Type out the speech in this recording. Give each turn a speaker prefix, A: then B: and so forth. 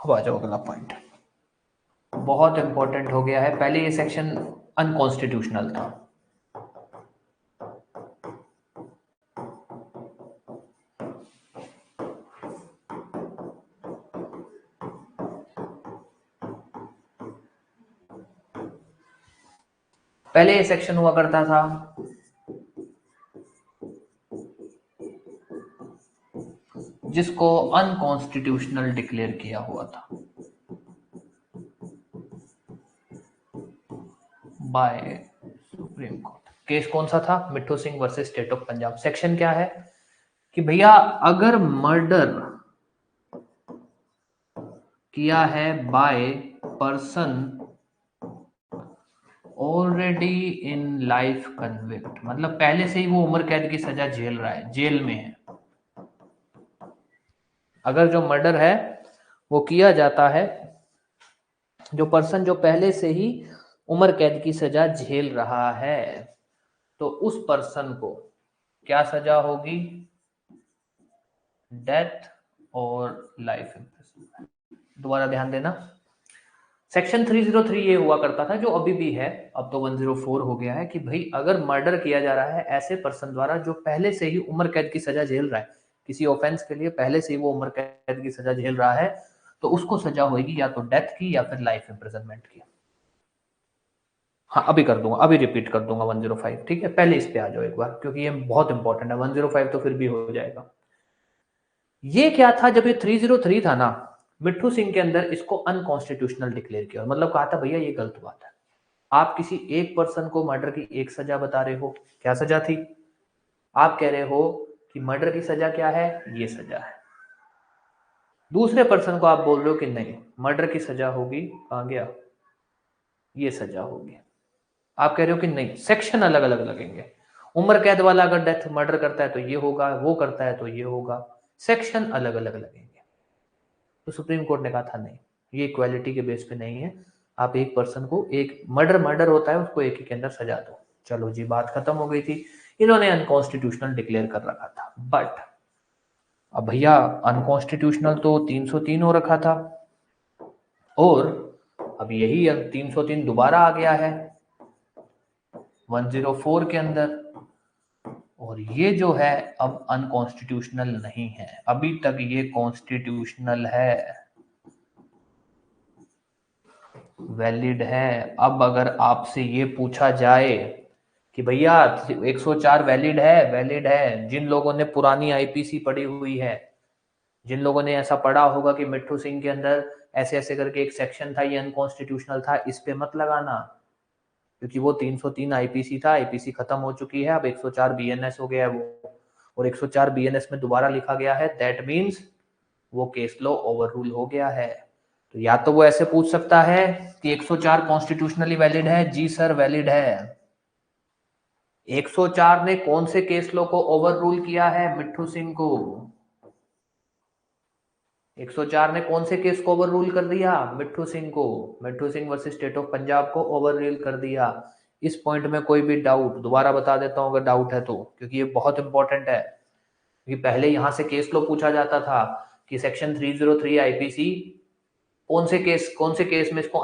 A: अब आ जाओ अगला पॉइंट, बहुत इंपॉर्टेंट हो गया है। पहले ये सेक्शन अनकॉन्स्टिट्यूशनल था, पहले ये सेक्शन हुआ करता था जिसको अनकॉन्स्टिट्यूशनल डिक्लेयर किया हुआ था बाय सुप्रीम कोर्ट। केस कौन सा था? मिट्ठू Singh versus state of Punjab. Section क्या है कि भैया अगर मर्डर किया है by person already in life convict, मतलब पहले से ही वो उम्र कैद की सजा झेल रहा है, जेल में है। अगर जो मर्डर है वो किया जाता है, जो पर्सन जो पहले से ही उम्र कैद की सजा झेल रहा है, तो उस पर्सन को क्या सजा होगी? डेथ और लाइफ इम्प्रिजनमेंट। दोबारा ध्यान देना, सेक्शन 303 ये हुआ करता था, जो अभी भी है, अब तो 104 हो गया है, कि भाई अगर मर्डर किया जा रहा है ऐसे पर्सन द्वारा जो पहले से ही उम्र कैद की सजा झेल रहा है, किसी ऑफेंस के लिए पहले से ही वो उम्र कैद की सजा झेल रहा है, तो उसको सजा होगी या तो डेथ की या फिर लाइफ इम्प्रिजनमेंट की। हाँ अभी कर दूंगा, अभी रिपीट कर दूंगा 105, ठीक है? पहले इस पे आ जाओ एक बार, क्योंकि ये बहुत इंपॉर्टेंट है। 105 तो फिर भी हो जाएगा। ये क्या था, जब ये 303 था ना, मिट्ठू सिंह के अंदर इसको अनकॉन्स्टिट्यूशनल डिक्लेयर किया, मतलब कहा था भैया ये गलत बात है। आप किसी एक पर्सन को मर्डर की एक सजा बता रहे हो, क्या सजा थी? आप कह रहे हो कि मर्डर की सजा क्या है, ये सजा है। दूसरे पर्सन को आप बोल रहे हो कि नहीं, मर्डर की सजा होगी, कहां गया, ये सजा होगी। आप कह रहे हो कि नहीं, सेक्शन अलग अलग लगेंगे। उम्र कैद वाला अगर डेथ मर्डर करता है तो ये होगा, वो करता है तो ये होगा, सेक्शन अलग अलग लगेंगे। तो सुप्रीम कोर्ट ने कहा था नहीं, ये इक्वालिटी के बेस पे नहीं है, आप एक पर्सन को, एक मर्डर होता है उसको एक ही के अंदर सजा दो। चलो जी, बात खत्म हो गई थी। इन्होंने अनकॉन्स्टिट्यूशनल डिक्लेयर कर रखा था, बट अब भैया अनकॉन्स्टिट्यूशनल तो 303 हो रखा था, और अब यही 303 दोबारा आ गया है 104 के अंदर, और ये जो है अब अनकॉन्स्टिट्यूशनल नहीं है, अभी तक ये कॉन्स्टिट्यूशनल है, वैलिड है। अब अगर आपसे ये पूछा जाए कि भैया 104 वैलिड है, वैलिड है, जिन लोगों ने पुरानी आईपीसी पढ़ी हुई है, जिन लोगों ने ऐसा पढ़ा होगा कि मिट्ठू सिंह के अंदर ऐसे ऐसे करके एक सेक्शन था, ये अनकॉन्स्टिट्यूशनल था, इस पे मत लगाना, क्योंकि वो 303 आईपीसी था, आईपीसी खत्म हो चुकी है, अब 104 बीएनएस हो गया है वो, और 104 बीएनएस में दोबारा लिखा गया है, दैट मीन्स वो केस लॉ ओवर रूल हो गया है। तो या तो वो ऐसे पूछ सकता है कि 104 कॉन्स्टिट्यूशनली वैलिड है, जी सर वैलिड है। 104 ने कौन से केस लॉ को ओवर रूल किया है? मिट्ठू सिंह को। 104 ने कौन से केस को ओवर रूल कर दिया? मिट्ठू सिंह को। मिट्ठू Singh versus state of Punjab को ओवर रूल कर दिया। इस पॉइंट में कोई भी डाउट, दोबारा बता देता हूं अगर डाउट है तो, क्योंकि ये बहुत इंपॉर्टेंट है। क्योंकि पहले यहां से केस लॉ पूछा जाता था कि सेक्शन 303 आईपीसी कौन से केस में इसको